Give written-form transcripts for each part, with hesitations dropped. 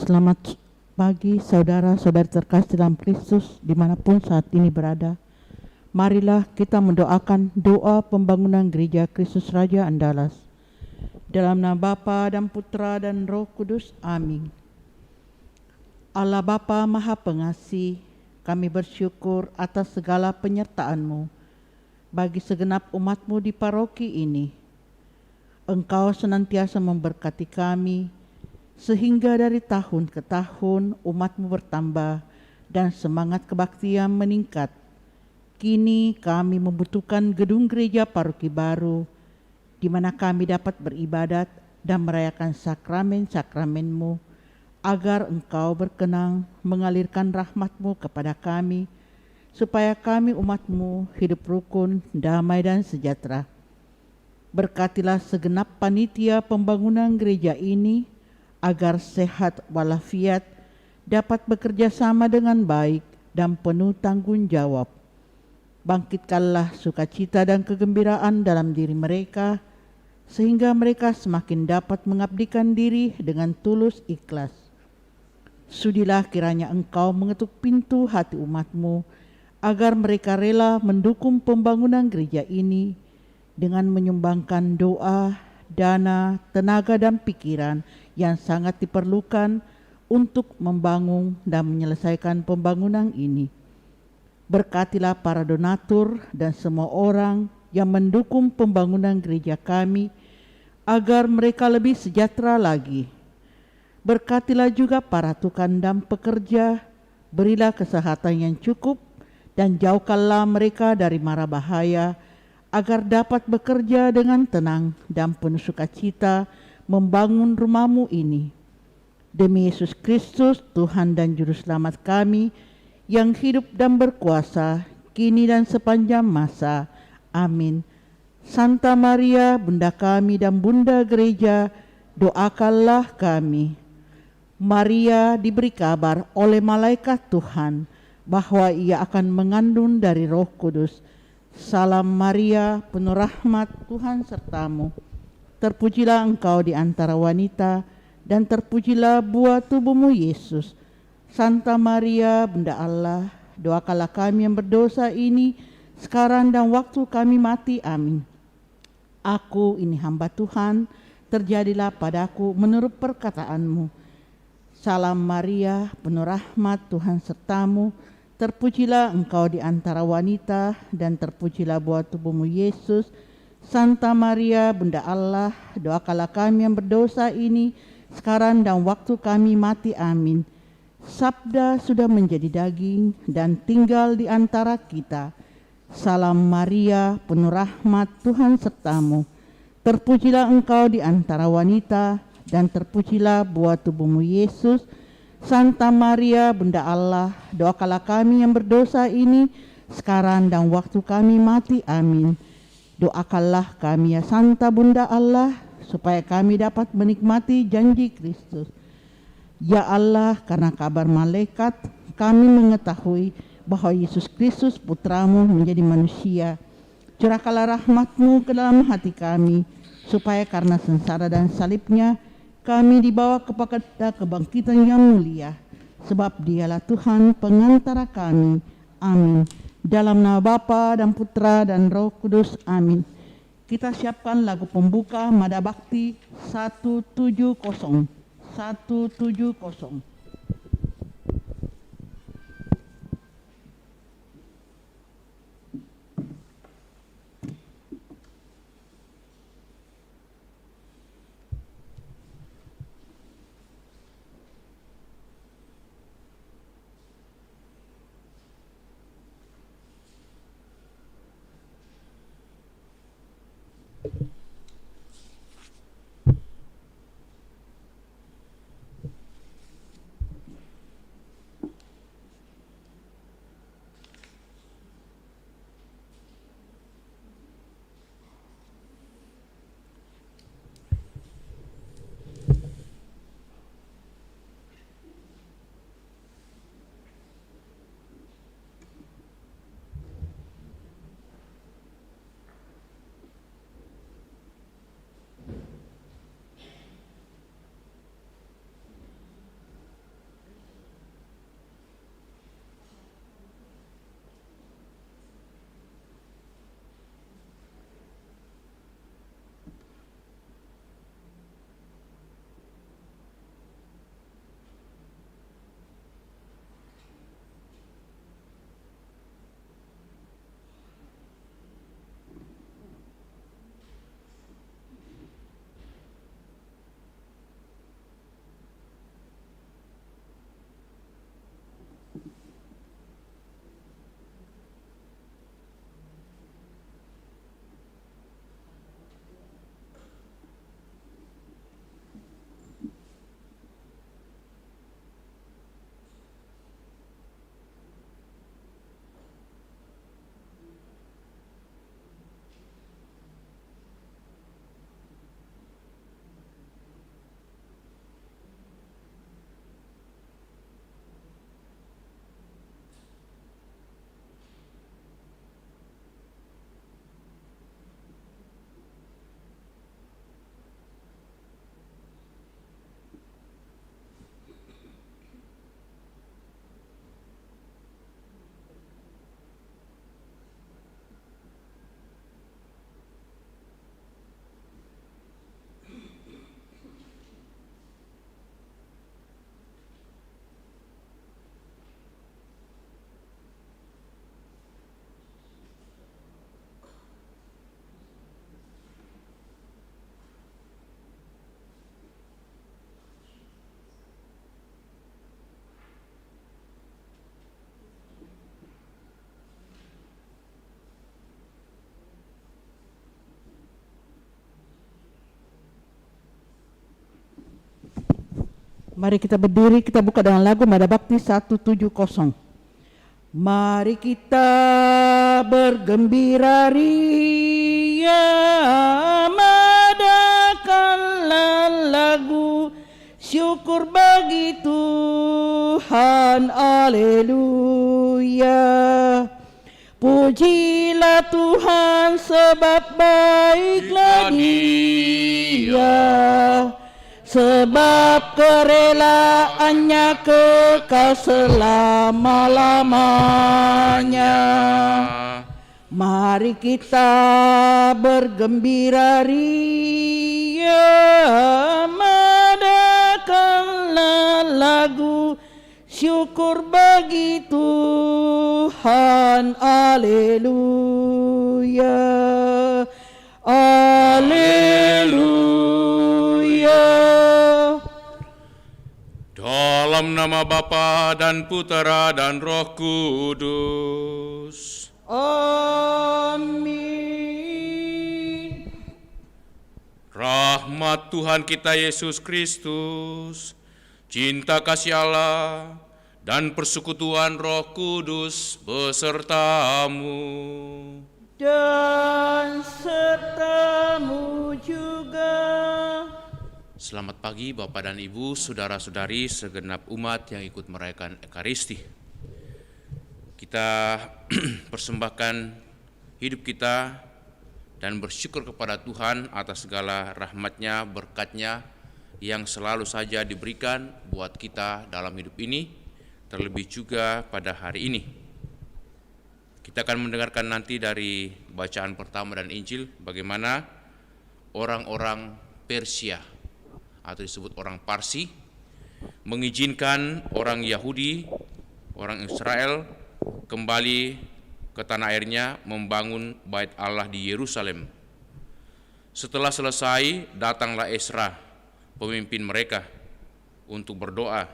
Selamat pagi saudara-saudari terkasih dalam Kristus dimanapun saat ini berada. Marilah kita mendoakan doa pembangunan gereja Kristus Raja Andalas. Dalam nama Bapa dan Putra dan Roh Kudus. Amin. Allah Bapa Maha Pengasih, kami bersyukur atas segala penyertaan-Mu bagi segenap umat-Mu di paroki ini. Engkau senantiasa memberkati kami, sehingga dari tahun ke tahun umat-Mu bertambah dan semangat kebaktian meningkat. Kini kami membutuhkan gedung gereja paroki baru, di mana kami dapat beribadat dan merayakan sakramen-sakramen-Mu, agar Engkau berkenan mengalirkan rahmat-Mu kepada kami, supaya kami umat-Mu hidup rukun, damai dan sejahtera. Berkatilah segenap panitia pembangunan gereja ini, agar sehat walafiat, dapat bekerja sama dengan baik dan penuh tanggung jawab. Bangkitkanlah sukacita dan kegembiraan dalam diri mereka, sehingga mereka semakin dapat mengabdikan diri dengan tulus ikhlas. Sudilah kiranya Engkau mengetuk pintu hati umat-Mu, agar mereka rela mendukung pembangunan gereja ini dengan menyumbangkan doa, dana, tenaga dan pikiran yang sangat diperlukan untuk membangun dan menyelesaikan pembangunan ini. Berkatilah para donatur dan semua orang yang mendukung pembangunan gereja kami, agar mereka lebih sejahtera lagi. Berkatilah juga para tukang dan pekerja, berilah kesehatan yang cukup dan jauhkanlah mereka dari mara bahaya, agar dapat bekerja dengan tenang dan penuh sukacita membangun rumah-Mu ini. Demi Yesus Kristus, Tuhan dan Juru Selamat kami, yang hidup dan berkuasa, kini dan sepanjang masa. Amin. Santa Maria, Bunda kami dan Bunda Gereja, doakanlah kami. Maria diberi kabar oleh malaikat Tuhan bahwa ia akan mengandung dari Roh Kudus. Salam Maria, penuh rahmat, Tuhan sertamu. Terpujilah engkau di antara wanita, dan terpujilah buah tubuhmu Yesus. Santa Maria, Bunda Allah, doakanlah kami yang berdosa ini, sekarang dan waktu kami mati. Amin. Aku ini hamba Tuhan, terjadilah padaku menurut perkataanmu. Salam Maria, penuh rahmat, Tuhan sertamu. Terpujilah engkau di antara wanita, dan terpujilah buah tubuhmu Yesus. Santa Maria, Bunda Allah, doakanlah kami yang berdosa ini, sekarang dan waktu kami mati. Amin. Sabda sudah menjadi daging dan tinggal di antara kita. Salam Maria, penuh rahmat, Tuhan sertamu. Terpujilah engkau di antara wanita, dan terpujilah buah tubuhmu Yesus. Santa Maria, Bunda Allah, doakanlah kami yang berdosa ini, sekarang dan waktu kami mati. Amin. Doakanlah kami ya Santa Bunda Allah, supaya kami dapat menikmati janji Kristus. Ya Allah, karena kabar malaikat, kami mengetahui bahwa Yesus Kristus Putramu menjadi manusia. Curahkanlah rahmat-Mu ke dalam hati kami, supaya karena sengsara dan salibnya, kami dibawa kepada kebangkitan yang mulia, sebab Dialah Tuhan pengantara kami. Amin. Dalam nama Bapa dan Putra dan Roh Kudus. Amin. Kita siapkan lagu pembuka Mada Bakti 170. 170. Mari kita berdiri, kita buka dengan lagu Mada Bakti 170. Mari kita bergembira ria, madakanlah lagu syukur bagi Tuhan, haleluya. Pujilah Tuhan sebab baiklah Dia, sebab kerelaannya kekal selama-lamanya. Mari kita bergembira ria, madakanlah lagu syukur bagi Tuhan, haleluya, haleluya. Dalam nama Bapa dan Putera dan Roh Kudus. Amin. Rahmat Tuhan kita Yesus Kristus, cinta kasih Allah, dan persekutuan Roh Kudus besertamu. Dan sertamu juga. Selamat pagi Bapak dan Ibu, saudara-saudari segenap umat yang ikut merayakan Ekaristi. Kita persembahkan hidup kita dan bersyukur kepada Tuhan atas segala rahmat-Nya, berkat-Nya yang selalu saja diberikan buat kita dalam hidup ini, terlebih juga pada hari ini. Kita akan mendengarkan nanti dari bacaan pertama dan Injil bagaimana orang-orang Persia atau disebut orang Parsi mengizinkan orang Yahudi, orang Israel kembali ke tanah airnya membangun bait Allah di Yerusalem. Setelah selesai, datanglah Esra, pemimpin mereka, untuk berdoa.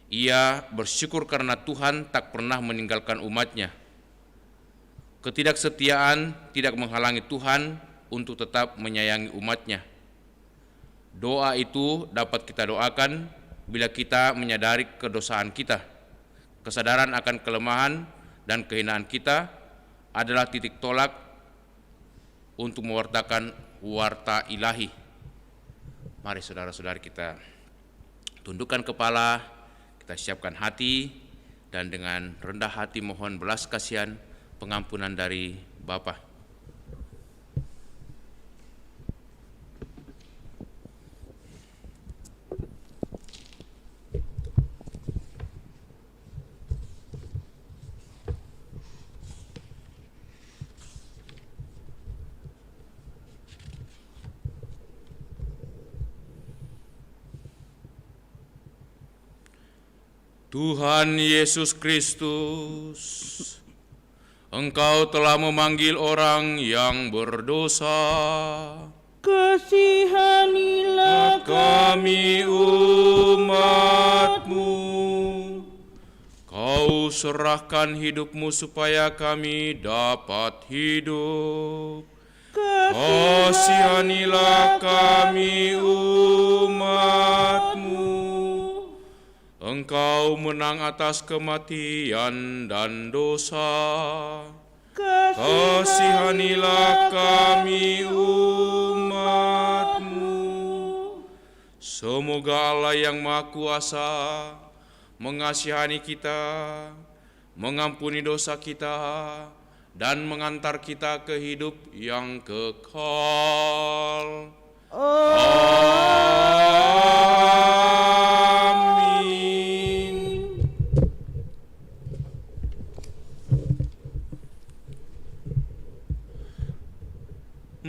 Ia bersyukur karena Tuhan tak pernah meninggalkan umatnya. Ketidaksetiaan tidak menghalangi Tuhan untuk tetap menyayangi umatnya. Doa itu dapat kita doakan bila kita menyadari kedosaan kita. Kesadaran akan kelemahan dan kehinaan kita adalah titik tolak untuk mewartakan warta ilahi. Mari saudara-saudari kita tundukkan kepala, kita siapkan hati, dan dengan rendah hati mohon belas kasihan pengampunan dari Bapa. Tuhan Yesus Kristus, Engkau telah memanggil orang yang berdosa. Kasihanilah kami umat-Mu. Kau serahkan hidup-Mu supaya kami dapat hidup. Kasihanilah kami umat-Mu. Engkau menang atas kematian dan dosa. Kasihanilah kami umat-Mu. Semoga Allah yang Maha Kuasa mengasihani kita, mengampuni dosa kita, dan mengantar kita ke hidup yang kekal.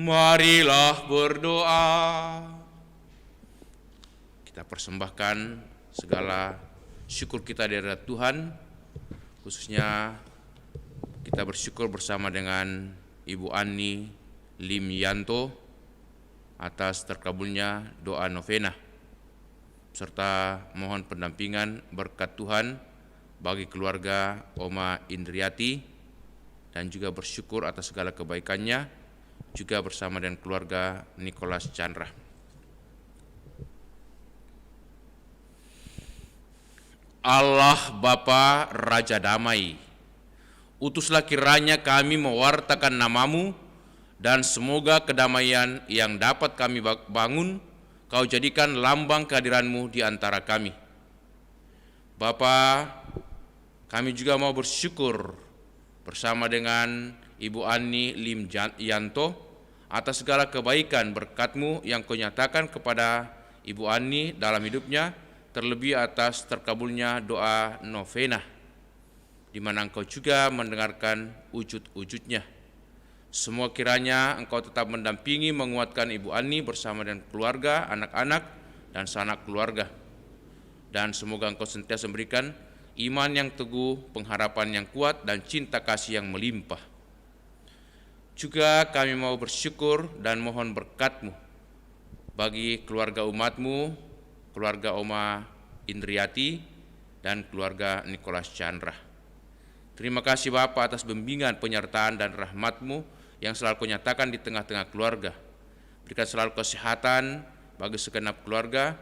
Marilah berdoa. Kita persembahkan segala syukur kita dari Tuhan, khususnya kita bersyukur bersama dengan Ibu Ani Lim Yanto atas terkabulnya doa novena, serta mohon pendampingan berkat Tuhan bagi keluarga Oma Indriati, dan juga bersyukur atas segala kebaikannya juga bersama dengan keluarga Nicholas Chandra. Allah Bapa Raja Damai, utuslah kiranya kami mewartakan namamu, dan semoga kedamaian yang dapat kami bangun, kau jadikan lambang kehadiranmu di antara kami. Bapa, kami juga mau bersyukur bersama dengan Ibu Ani Lim Yanto atas segala kebaikan berkat-Mu yang Kau nyatakan kepada Ibu Ani dalam hidupnya, terlebih atas terkabulnya doa novena, di mana Engkau juga mendengarkan wujud-wujudnya. Semua kiranya Engkau tetap mendampingi, menguatkan Ibu Ani bersama dengan keluarga, anak-anak, dan sanak keluarga. Dan semoga Engkau sentiasa memberikan iman yang teguh, pengharapan yang kuat, dan cinta kasih yang melimpah. Juga kami mau bersyukur dan mohon berkat-Mu bagi keluarga umat-Mu, keluarga Oma Indriati, dan keluarga Nicholas Chandra. Terima kasih Bapa atas bimbingan, penyertaan, dan rahmat-Mu yang selalu Kau nyatakan di tengah-tengah keluarga. Berikan selalu kesehatan bagi segenap keluarga,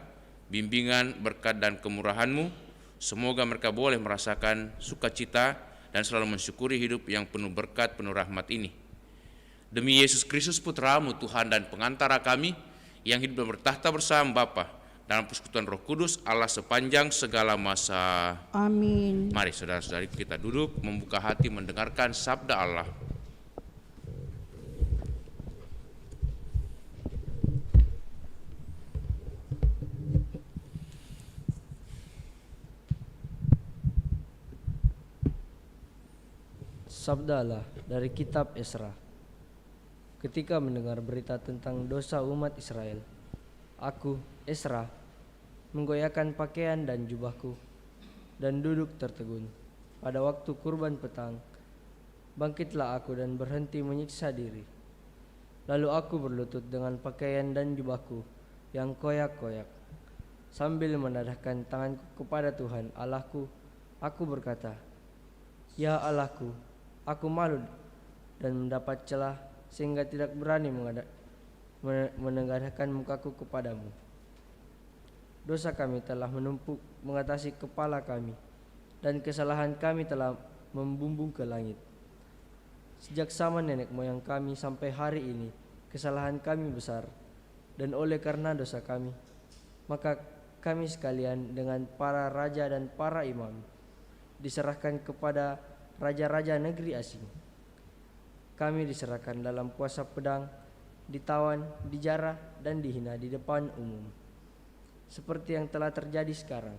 bimbingan, berkat, dan kemurahan-Mu. Semoga mereka boleh merasakan sukacita dan selalu mensyukuri hidup yang penuh berkat, penuh rahmat ini. Demi Yesus Kristus Putra-Mu, Tuhan dan pengantara kami, yang hidup dan bertahta bersama Bapa dalam persekutuan Roh Kudus, Allah sepanjang segala masa. Amin. Mari saudara-saudari kita duduk, membuka hati mendengarkan sabda Allah. Sabda Allah dari kitab Esra. Ketika mendengar berita tentang dosa umat Israel, aku, Esra, menggoyahkan pakaian dan jubahku dan duduk tertegun. Pada waktu kurban petang, bangkitlah aku dan berhenti menyiksa diri. Lalu aku berlutut dengan pakaian dan jubahku yang koyak-koyak. Sambil menadahkan tanganku kepada Tuhan Allahku, aku berkata, "Ya Allahku, aku malu dan mendapat celah sehingga tidak berani menengadahkan mukaku kepadamu. Dosa kami telah menumpuk mengatasi kepala kami, dan kesalahan kami telah membumbung ke langit. Sejak zaman nenek moyang kami sampai hari ini, kesalahan kami besar, dan oleh karena dosa kami, maka kami sekalian dengan para raja dan para imam diserahkan kepada raja-raja negeri asing. Kami diserahkan dalam kuasa pedang, ditawan, dijarah, dan dihina di depan umum, seperti yang telah terjadi sekarang.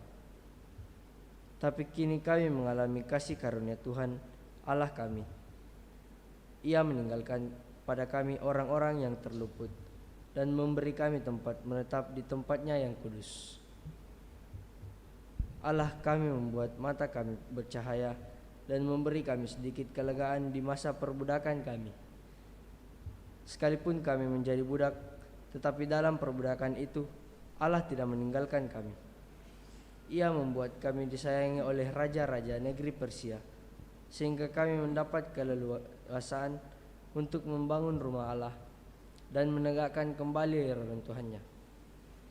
Tapi kini kami mengalami kasih karunia Tuhan Allah kami. Ia meninggalkan pada kami orang-orang yang terluput dan memberi kami tempat menetap di tempatnya yang kudus. Allah kami membuat mata kami bercahaya dan memberi kami sedikit kelegaan di masa perbudakan kami. Sekalipun kami menjadi budak, tetapi dalam perbudakan itu Allah tidak meninggalkan kami. Ia membuat kami disayangi oleh raja-raja negeri Persia, sehingga kami mendapat keleluasaan untuk membangun rumah Allah dan menegakkan kembali reruntuhannya,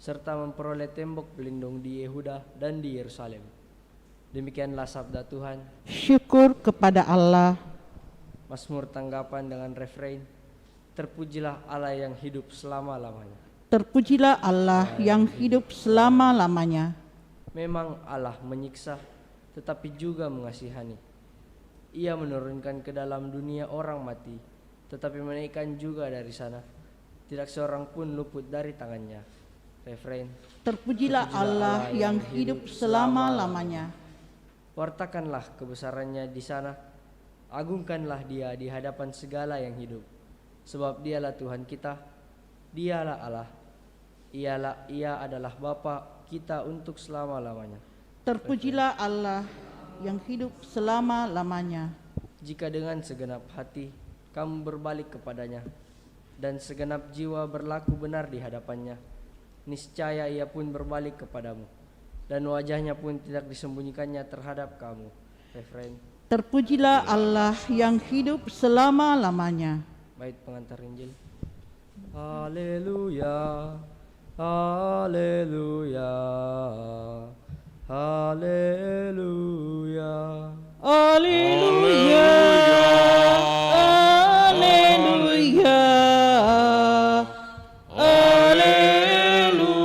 serta memperoleh tembok pelindung di Yehuda dan di Yerusalem. Demikianlah sabda Tuhan. Syukur kepada Allah. Mazmur tanggapan dengan refrain, terpujilah Allah yang hidup selama-lamanya. Terpujilah Allah yang hidup selama-lamanya. Memang Allah menyiksa, tetapi juga mengasihani. Ia menurunkan ke dalam dunia orang mati, tetapi menaikkan juga dari sana. Tidak seorang pun luput dari tangannya. Refrain, Terpujilah Allah yang hidup selama-lamanya. Wartakanlah kebesarannya di sana, agungkanlah Dia di hadapan segala yang hidup, sebab Dialah Tuhan kita, Dialah Allah, Ia adalah Bapa kita untuk selama-lamanya. Terpujilah Allah yang hidup selama-lamanya. Jika dengan segenap hati kamu berbalik kepadanya dan segenap jiwa berlaku benar di hadapannya, niscaya Ia pun berbalik kepadamu, dan wajahnya pun tidak disembunyikannya terhadap kamu. Refrain, Terpujilah Allah yang hidup selama-lamanya. bait pengantar Injil. Haleluya, haleluya, Haleluya. Haleluya. Haleluya. Haleluya.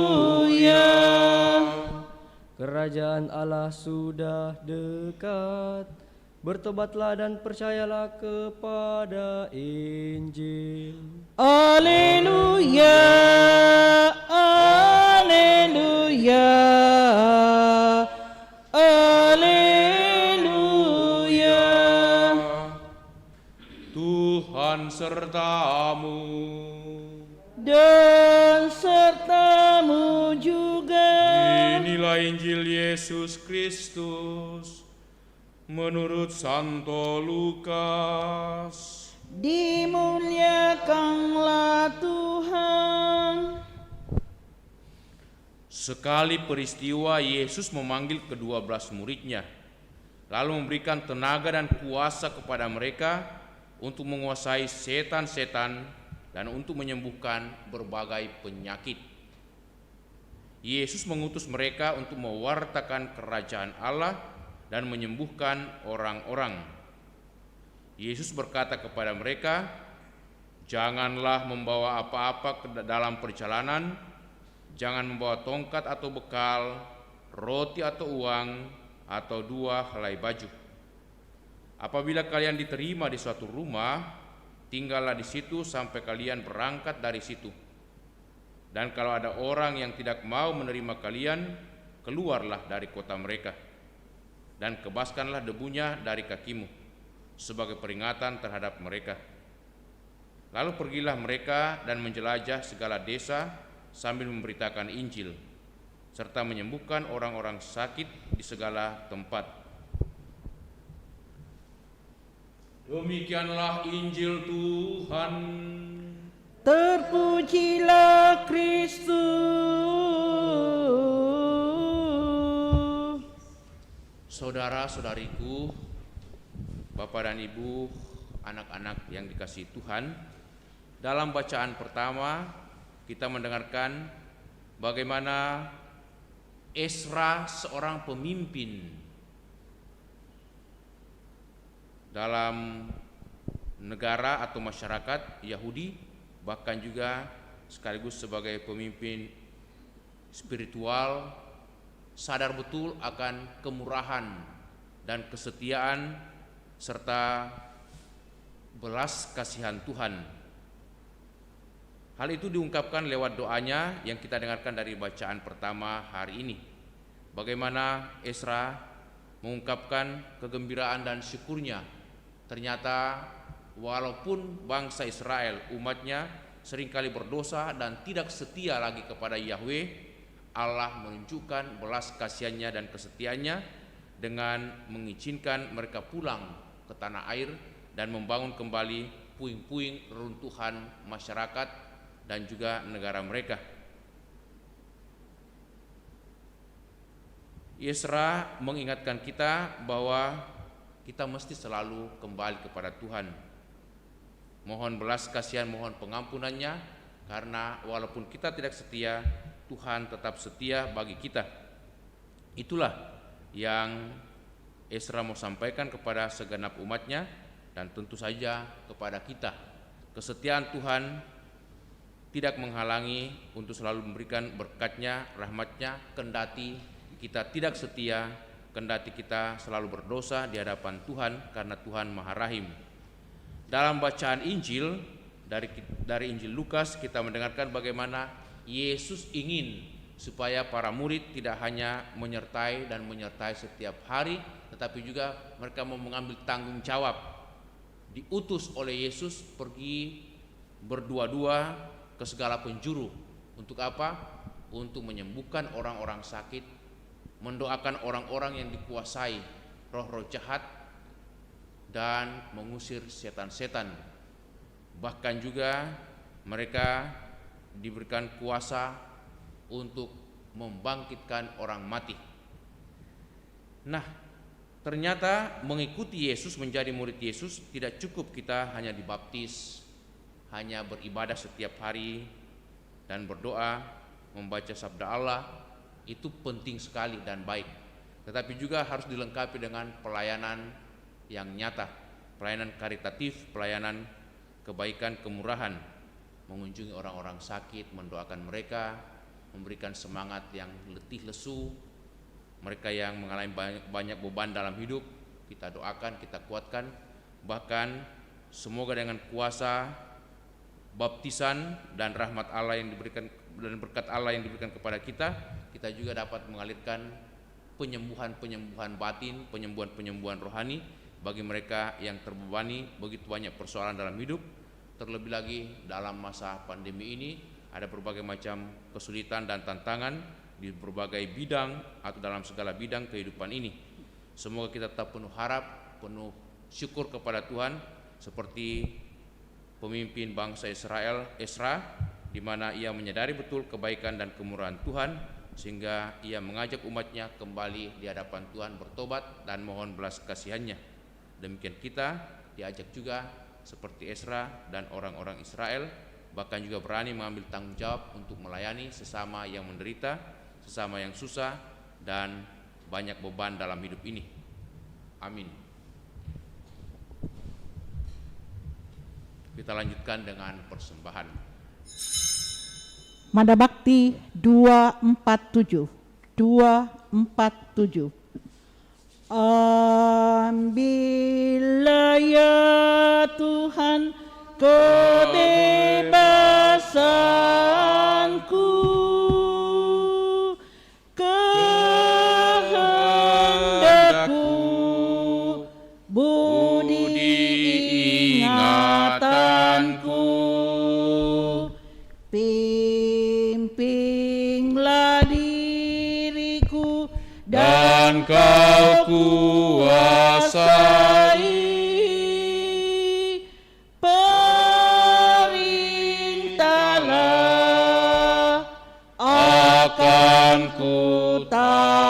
Kerajaan Allah sudah dekat. Bertobatlah dan percayalah kepada Injil. Haleluya. Haleluya. Haleluya. Tuhan sertamu. Dan sertamu juga. Inilah Injil Yesus Kristus menurut Santo Lukas. Dimuliakanlah Tuhan. Sekali peristiwa Yesus memanggil ke-12 muridnya, lalu memberikan tenaga dan kuasa kepada mereka untuk menguasai setan-setan dan untuk menyembuhkan berbagai penyakit. Yesus mengutus mereka untuk mewartakan kerajaan Allah dan menyembuhkan orang-orang. Yesus berkata kepada mereka, "Janganlah membawa apa-apa ke dalam perjalanan, jangan membawa tongkat atau bekal, roti atau uang, atau 2 helai baju. Apabila kalian diterima di suatu rumah, tinggallah di situ sampai kalian berangkat dari situ. Dan kalau ada orang yang tidak mau menerima kalian, keluarlah dari kota mereka, dan kebaskanlah debunya dari kakimu sebagai peringatan terhadap mereka. Lalu pergilah mereka dan menjelajah segala desa sambil memberitakan Injil, serta menyembuhkan orang-orang sakit di segala tempat." Demikianlah Injil Tuhan. Terpujilah Kristus. Saudara-saudariku, Bapak dan Ibu, anak-anak yang dikasihi Tuhan, dalam bacaan pertama kita mendengarkan bagaimana Esra, seorang pemimpin dalam negara atau masyarakat Yahudi, bahkan juga sekaligus sebagai pemimpin spiritual, sadar betul akan kemurahan dan kesetiaan serta belas kasihan Tuhan. Hal itu diungkapkan lewat doanya yang kita dengarkan dari bacaan pertama hari ini. Bagaimana Esra mengungkapkan kegembiraan dan syukurnya. Ternyata walaupun bangsa Israel, umatnya, seringkali berdosa dan tidak setia lagi kepada Yahweh, Allah menunjukkan belas kasihannya dan kesetiaannya dengan mengizinkan mereka pulang ke tanah air dan membangun kembali puing-puing reruntuhan masyarakat dan juga negara mereka. Esra mengingatkan kita bahwa kita mesti selalu kembali kepada Tuhan. Mohon belas kasihan, mohon pengampunannya, karena walaupun kita tidak setia, Tuhan tetap setia bagi kita. Itulah yang Esra mau sampaikan kepada segenap umatnya dan tentu saja kepada kita. Kesetiaan Tuhan tidak menghalangi untuk selalu memberikan berkat-Nya, rahmat-Nya, kendati kita tidak setia, kendati kita selalu berdosa di hadapan Tuhan, karena Tuhan Maha Rahim. Dalam bacaan Injil dari Injil Lukas, kita mendengarkan bagaimana Yesus ingin supaya para murid tidak hanya menyertai setiap hari, tetapi juga mereka mau mengambil tanggung jawab. Diutus oleh Yesus pergi berdua-dua ke segala penjuru. Untuk apa? Untuk menyembuhkan orang-orang sakit, mendoakan orang-orang yang dikuasai roh-roh jahat, dan mengusir setan-setan. Bahkan juga mereka diberikan kuasa untuk membangkitkan orang mati. Nah, ternyata mengikuti Yesus, menjadi murid Yesus, tidak cukup kita hanya dibaptis, hanya beribadah setiap hari dan berdoa, membaca sabda Allah. Itu penting sekali dan baik. tetapi juga harus dilengkapi dengan pelayanan yang nyata, pelayanan karitatif, pelayanan kebaikan, kemurahan, mengunjungi orang-orang sakit, mendoakan mereka, memberikan semangat yang letih lesu, mereka yang mengalami banyak beban dalam hidup, kita doakan, kita kuatkan, bahkan semoga dengan kuasa baptisan dan rahmat Allah yang diberikan dan berkat Allah yang diberikan kepada kita, kita juga dapat mengalirkan penyembuhan batin, penyembuhan rohani bagi mereka yang terbebani begitu banyak persoalan dalam hidup. Terlebih lagi dalam masa pandemi ini ada berbagai macam kesulitan dan tantangan di berbagai bidang atau dalam segala bidang kehidupan ini. Semoga kita tetap penuh harap, penuh syukur kepada Tuhan seperti pemimpin bangsa Israel, Ezra, di mana ia menyadari betul kebaikan dan kemurahan Tuhan sehingga ia mengajak umatnya kembali di hadapan Tuhan bertobat dan mohon belas kasihannya. Demikian kita diajak juga seperti Ezra dan orang-orang Israel, bahkan juga berani mengambil tanggung jawab untuk melayani sesama yang menderita, sesama yang susah dan banyak beban dalam hidup ini. Amin. Kita lanjutkan dengan persembahan. Mada Bakti 247. Ambillah ya Tuhan kebebasanku, kehendakku, budi ingatanku, pimpinlah diriku dan Kau kuasai, perintahlah akan ku taati,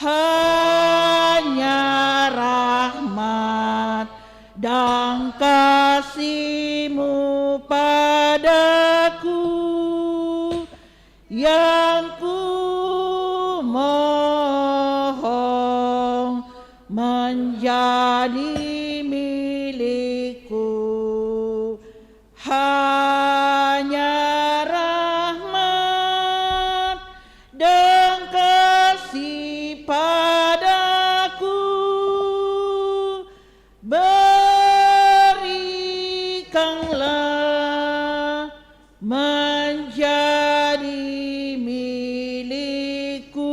hanya rahmat dan kasih-Mu padaku yang ku mohon menjadi milikku, hanya rahmat dan kasih padaku, berikanlah menjadi milikku.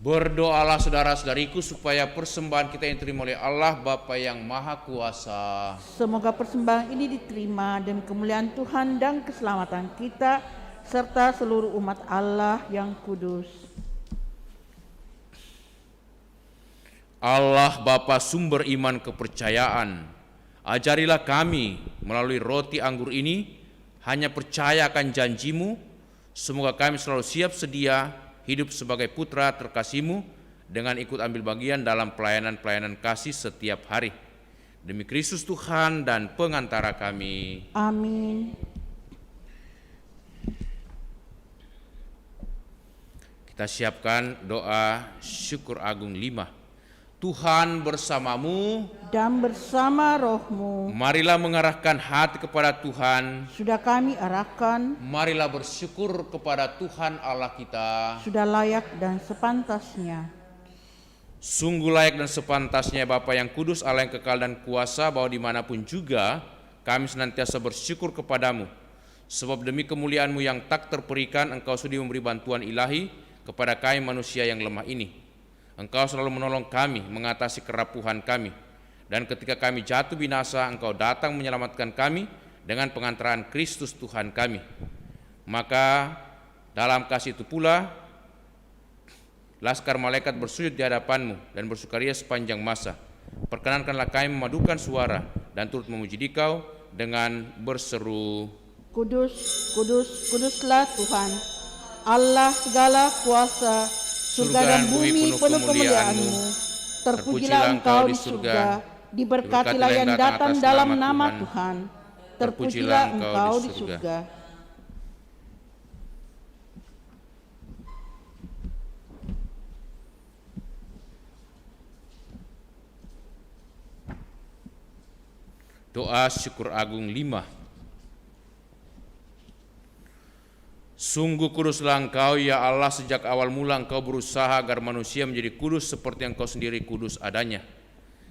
Berdoalah saudara-saudariku supaya persembahan kita yang diterima oleh Allah Bapa yang Maha Kuasa. Semoga persembahan ini diterima demi kemuliaan Tuhan dan keselamatan kita serta seluruh umat Allah yang kudus. Allah Bapa sumber iman kepercayaan, ajarilah kami melalui roti anggur ini hanya percaya akan janji-Mu. Semoga kami selalu siap sedia hidup sebagai putra terkasih-Mu dengan ikut ambil bagian dalam pelayanan-pelayanan kasih setiap hari. Demi Kristus Tuhan dan pengantara kami. Amin. Kita siapkan doa syukur agung 5. Tuhan bersamamu Dan bersama rohmu marilah mengarahkan hati kepada Tuhan. sudah kami arahkan, Marilah bersyukur kepada Tuhan Allah kita. sudah layak dan sepantasnya. Sungguh layak dan sepantasnya Bapa yang kudus, Allah yang kekal dan kuasa, bahwa dimanapun juga kami senantiasa bersyukur kepadamu. Sebab demi kemuliaan-Mu yang tak terperikan, Engkau sudi memberi bantuan ilahi kepada kami manusia yang lemah ini. Engkau selalu menolong kami, mengatasi kerapuhan kami. Dan ketika kami jatuh binasa, Engkau datang menyelamatkan kami dengan pengantaran Kristus Tuhan kami. Maka dalam kasih itu pula, laskar malaikat bersujud di hadapan-Mu dan bersukaria sepanjang masa. Perkenankanlah kami memadukan suara dan turut memuji Dikau dengan berseru, Kudus, kudus, kuduslah Tuhan, Allah segala kuasa, surga dan bumi penuh kemuliaan-Mu. Terpujilah Engkau di surga, diberkatilah yang datang dalam nama Tuhan. Terpujilah Engkau di surga. Doa syukur agung 5. Sungguh kuduslah Engkau ya Allah, sejak awal mula Engkau berusaha agar manusia menjadi kudus seperti Engkau sendiri kudus adanya.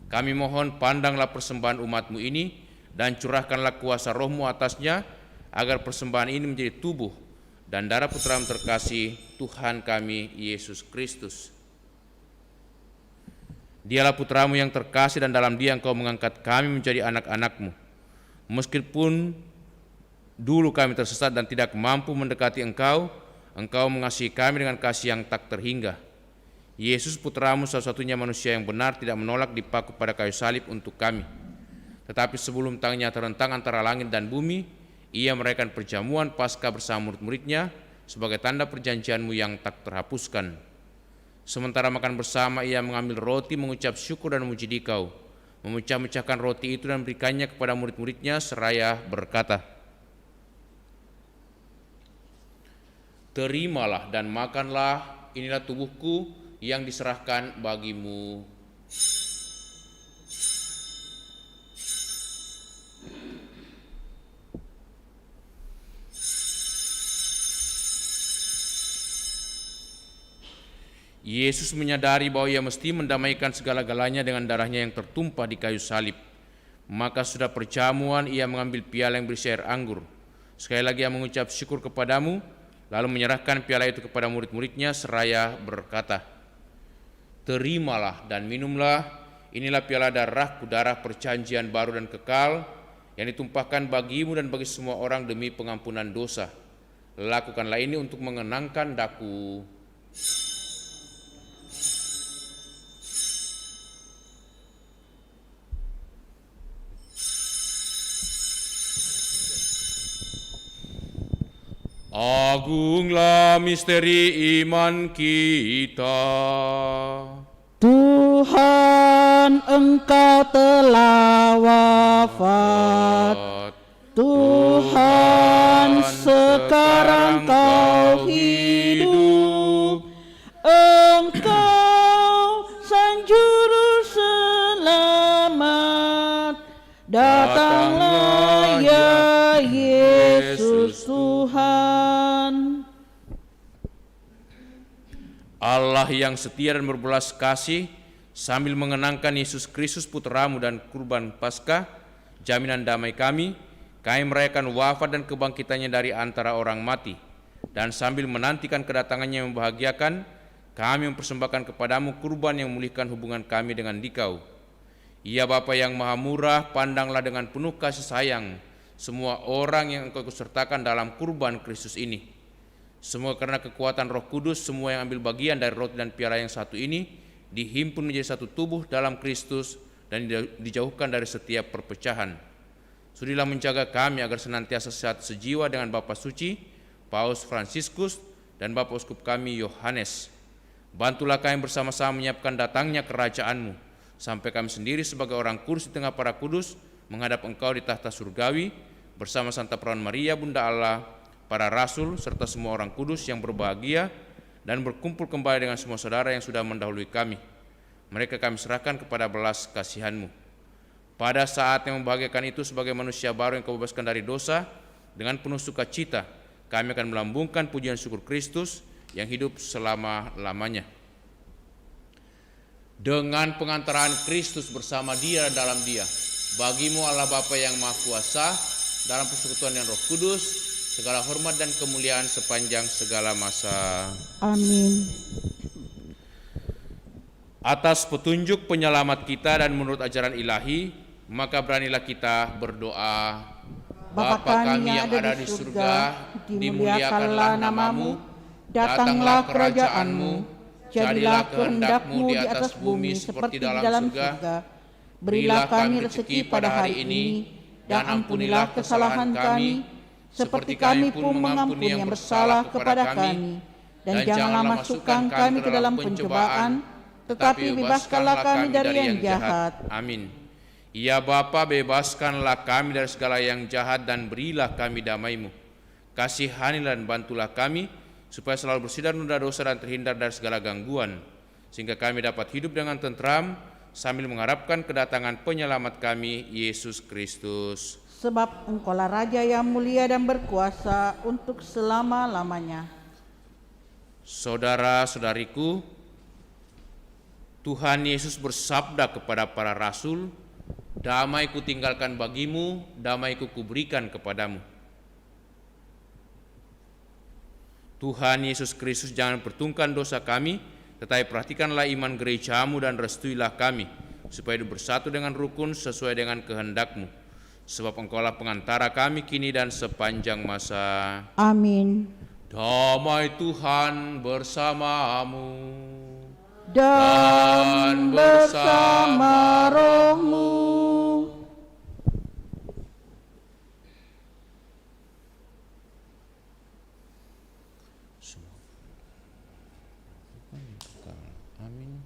Kami mohon pandanglah persembahan umat-Mu ini dan curahkanlah kuasa Roh-Mu atasnya, agar persembahan ini menjadi tubuh dan darah Putra-Mu terkasih, Tuhan kami Yesus Kristus. Dialah Putra-Mu yang terkasih dan dalam Dia Engkau mengangkat kami menjadi anak-anak-Mu. Meskipun dulu kami tersesat dan tidak mampu mendekati Engkau, Engkau mengasihi kami dengan kasih yang tak terhingga. Yesus Putra-Mu satu-satunya manusia yang benar tidak menolak dipaku pada kayu salib untuk kami. Tetapi sebelum tangannya terentang antara langit dan bumi, Ia merayakan perjamuan Paskah bersama murid-muridnya sebagai tanda perjanjian-Mu yang tak terhapuskan. Sementara makan bersama, Ia mengambil roti, mengucap syukur dan memuji Dikau, memecah-mecahkan roti itu dan memberikannya kepada murid-muridnya seraya berkata, "Terimalah dan makanlah, inilah tubuhku yang diserahkan bagimu." Yesus menyadari bahwa Ia mesti mendamaikan segala-galanya dengan darahnya yang tertumpah di kayu salib. Maka sudah perjamuan, Ia mengambil piala yang berisi air anggur. Sekali lagi Ia mengucap syukur kepadamu, lalu menyerahkan piala itu kepada murid-muridnya seraya berkata, "Terimalah dan minumlah, inilah piala darahku, darah perjanjian baru dan kekal, yang ditumpahkan bagimu dan bagi semua orang demi pengampunan dosa. Lakukanlah ini untuk mengenangkan daku." Agunglah misteri iman kita. Tuhan, Engkau telah wafat. Tuhan, sekarang Kau hidup. Engkau Sang Juru Selamat. Datanglah ya Yesus Tuhan. Allah yang setia dan berbelas kasih, sambil mengenangkan Yesus Kristus Putra-Mu dan kurban Paskah, jaminan damai kami merayakan wafat dan kebangkitannya dari antara orang mati, dan sambil menantikan kedatangannya yang membahagiakan, kami mempersembahkan kepadamu kurban yang memulihkan hubungan kami dengan Dikau. Ya Bapa yang Maha Murah, pandanglah dengan penuh kasih sayang semua orang yang Engkau sertakan dalam kurban Kristus ini. Semua karena kekuatan Roh Kudus, semua yang ambil bagian dari roti dan piala yang satu ini dihimpun menjadi satu tubuh dalam Kristus dan dijauhkan dari setiap perpecahan. Sudilah menjaga kami agar senantiasa sehat sejiwa dengan Bapa Suci, Paus Fransiskus, dan Bapak Uskup kami Yohanes. Bantulah kami bersama-sama menyiapkan datangnya kerajaan-Mu, sampai kami sendiri sebagai orang kudus di tengah para kudus menghadap Engkau di tahta surgawi, bersama Santa Perawan Maria, Bunda Allah, para rasul, serta semua orang kudus yang berbahagia, dan berkumpul kembali dengan semua saudara yang sudah mendahului kami. Mereka kami serahkan kepada belas kasihan-Mu. Pada saat yang membahagiakan itu, sebagai manusia baru yang Kau bebaskan dari dosa, dengan penuh sukacita, kami akan melambungkan pujian syukur Kristus yang hidup selama-lamanya. Dengan pengantaran Kristus bersama Dia dan dalam Dia, bagimu Allah Bapa yang Maha Kuasa, dalam persekutuan yang Roh Kudus, segala hormat dan kemuliaan sepanjang segala masa. Amin. Atas petunjuk penyelamat kita dan menurut ajaran ilahi, maka beranilah kita berdoa. Bapa kami yang ada di surga, dimuliakanlah namamu, datanglah kerajaan-Mu, jadilah kehendak-Mu di atas bumi seperti di dalam surga. Berilah kami rezeki pada hari ini, dan ampunilah kesalahan kami, seperti kami pun mengampuni yang bersalah kepada kami. Dan janganlah masukkan kami ke dalam pencobaan, tetapi bebaskanlah kami dari yang jahat. Amin. Ya Bapa, bebaskanlah kami dari segala yang jahat dan berilah kami damai-Mu. Kasihanilah dan bantulah kami, supaya selalu bersih dari noda dosa dan terhindar dari segala gangguan, sehingga kami dapat hidup dengan tentram sambil mengharapkan kedatangan penyelamat kami, Yesus Kristus. Sebab Engkaulah Raja yang mulia dan berkuasa untuk selama-lamanya. Saudara-saudariku, Tuhan Yesus bersabda kepada para rasul, "Damai kutinggalkan bagimu, damai kuberikan kepadamu." Tuhan Yesus Kristus jangan perhitungkan dosa kami, tetapi perhatikanlah iman gerejamu dan restuilah kami, supaya bersatu dengan rukun sesuai dengan kehendak-Mu. Sebab Engkaulah pengantara kami kini dan sepanjang masa. Amin. Damai Tuhan bersamamu Dan bersama rohmu. Amin.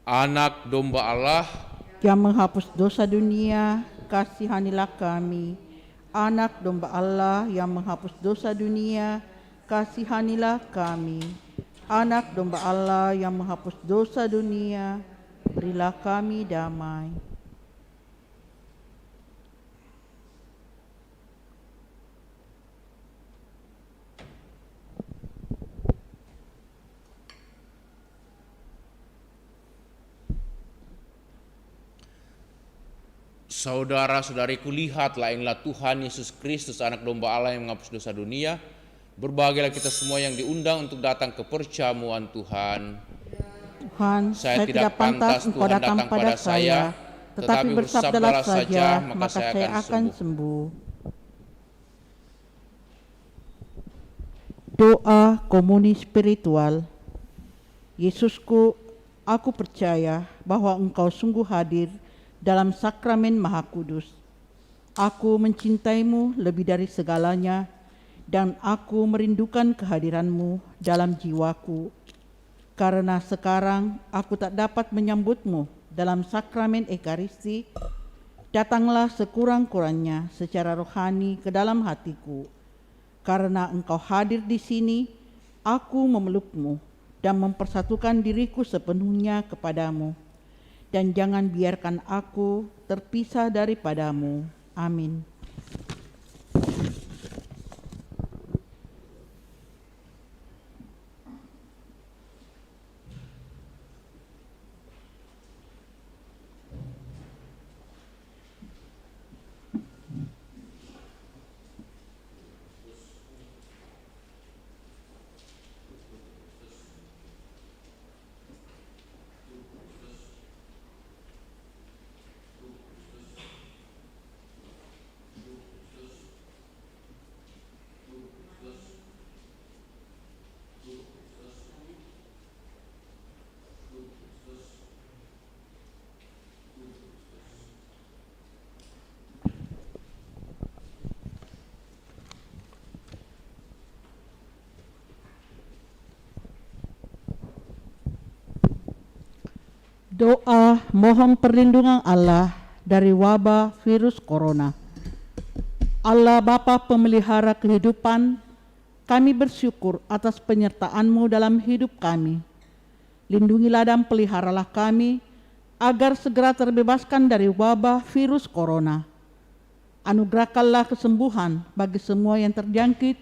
Anak domba Allah Yang menghapus dosa dunia, kasihanilah kami. Anak domba Allah yang menghapus dosa dunia, kasihanilah kami. Anak domba Allah yang menghapus dosa dunia, berilah kami damai. Saudara-saudariku, lihatlah, inilah Tuhan Yesus Kristus, anak domba Allah yang menghapus dosa dunia. Berbahagialah kita semua yang diundang untuk datang ke perjamuan Tuhan. Tuhan, Saya tidak pantas Engkau Tuhan datang pada saya, tetapi bersabdalah saja, maka saya akan sembuh. Doa komuni spiritual. Yesusku, aku percaya bahwa Engkau sungguh hadir dalam sakramen Maha Kudus. Aku mencintaimu lebih dari segalanya, dan aku merindukan kehadiranmu dalam jiwaku. Karena sekarang aku tak dapat menyambutmu dalam sakramen Ekaristi, datanglah sekurang-kurangnya secara rohani ke dalam hatiku. Karena Engkau hadir di sini, aku memelukmu dan mempersatukan diriku sepenuhnya kepadamu. Dan jangan biarkan aku terpisah daripadamu. Amin. Doa mohon perlindungan Allah dari wabah virus corona. Allah Bapa pemelihara kehidupan, kami bersyukur atas penyertaan-Mu dalam hidup kami. Lindungilah dan peliharalah kami agar segera terbebaskan dari wabah virus corona. Anugerahkanlah kesembuhan bagi semua yang terjangkit.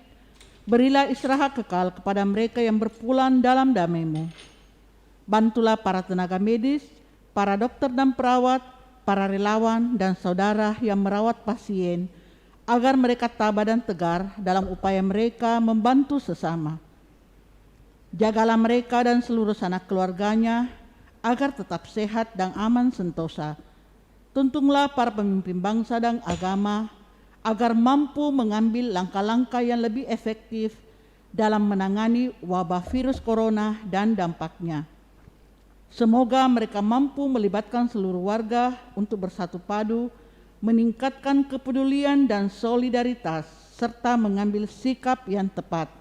Berilah istirahat kekal kepada mereka yang berpulang dalam damai-Mu. Bantulah para tenaga medis, para dokter dan perawat, para relawan dan saudara yang merawat pasien, agar mereka tabah dan tegar dalam upaya mereka membantu sesama. Jagalah mereka dan seluruh sanak keluarganya, agar tetap sehat dan aman sentosa. Tuntunlah para pemimpin bangsa dan agama, agar mampu mengambil langkah-langkah yang lebih efektif dalam menangani wabah virus corona dan dampaknya. Semoga mereka mampu melibatkan seluruh warga untuk bersatu padu, meningkatkan kepedulian dan solidaritas, serta mengambil sikap yang tepat.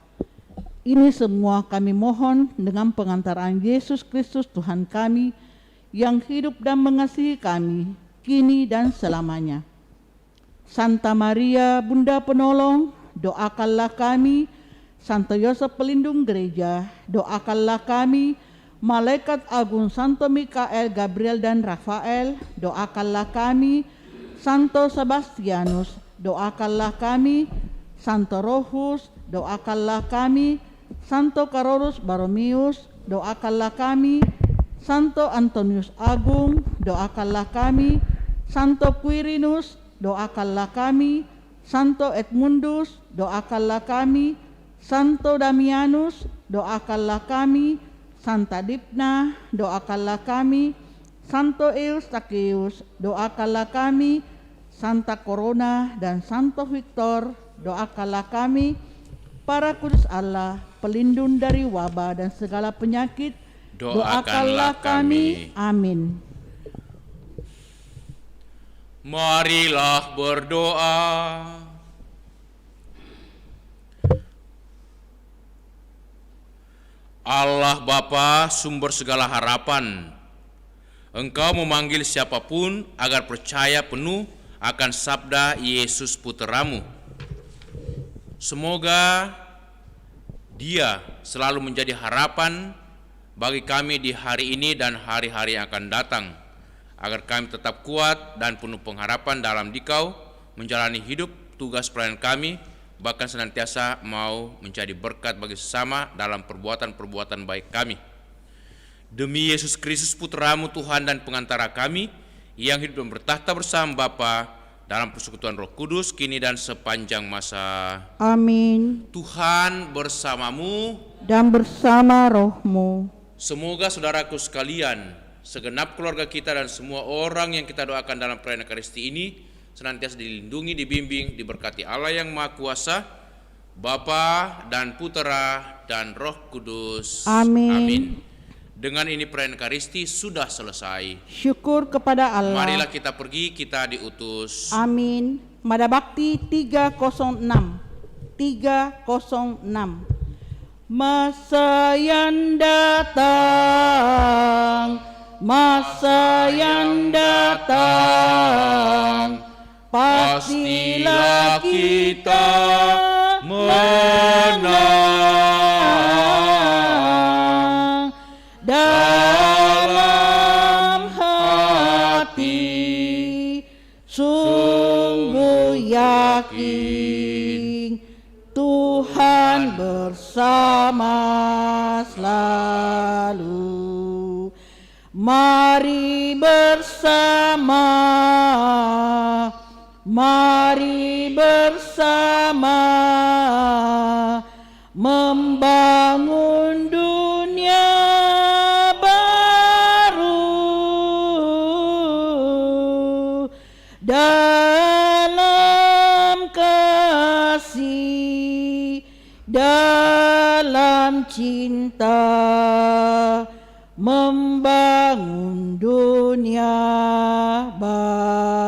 Ini semua kami mohon dengan pengantaran Yesus Kristus Tuhan kami, yang hidup dan mengasihi kami, kini dan selamanya. Santa Maria, Bunda Penolong, doakanlah kami. Santo Yosef Pelindung Gereja, doakanlah kami. Malaikat agung Santo Mikael, Gabriel dan Rafael, doakanlah kami. Santo Sebastianus, doakanlah kami. Santo Rohus, doakanlah kami. Santo Carolus Baromius, doakanlah kami. Santo Antonius Agung, doakanlah kami. Santo Quirinus, doakanlah kami. Santo Edmundus, doakanlah kami. Santo Damianus, doakanlah kami. Santa Dipna, doakanlah kami. Santo Eustachius, doakanlah kami. Santa Corona dan Santo Victor, doakanlah kami. Para kudus Allah, pelindung dari wabah dan segala penyakit, doakanlah kami. Amin. Marilah berdoa. Allah Bapa, sumber segala harapan, Engkau memanggil siapapun agar percaya penuh akan sabda Yesus Putramu. Semoga Dia selalu menjadi harapan bagi kami di hari ini dan hari-hari yang akan datang, agar kami tetap kuat dan penuh pengharapan dalam Dikau, menjalani hidup tugas pelayanan kami, bahkan senantiasa mau menjadi berkat bagi sesama dalam perbuatan-perbuatan baik kami. Demi Yesus Kristus Putramu Tuhan dan pengantara kami, yang hidup dan bertahta bersama Bapa dalam persekutuan Roh Kudus, kini dan sepanjang masa. Amin. Tuhan bersamamu Dan bersama rohmu. Semoga saudaraku sekalian, segenap keluarga kita dan semua orang yang kita doakan dalam perayaan Ekaristi ini senantiasa dilindungi, dibimbing, diberkati Allah yang Maha Kuasa, Bapa dan Putera dan Roh Kudus. Amin. Dengan ini perayaan Ekaristi sudah selesai. Syukur kepada Allah. Marilah kita pergi, kita diutus. Amin. Mada Bakti 306. 306. Masa yang datang, masa yang datang, pastilah kita menang. Dalam hati sungguh yakin Tuhan bersama selalu. Mari bersama, mari bersama membangun dunia baru dalam kasih, dalam cinta, membangun dunia baru.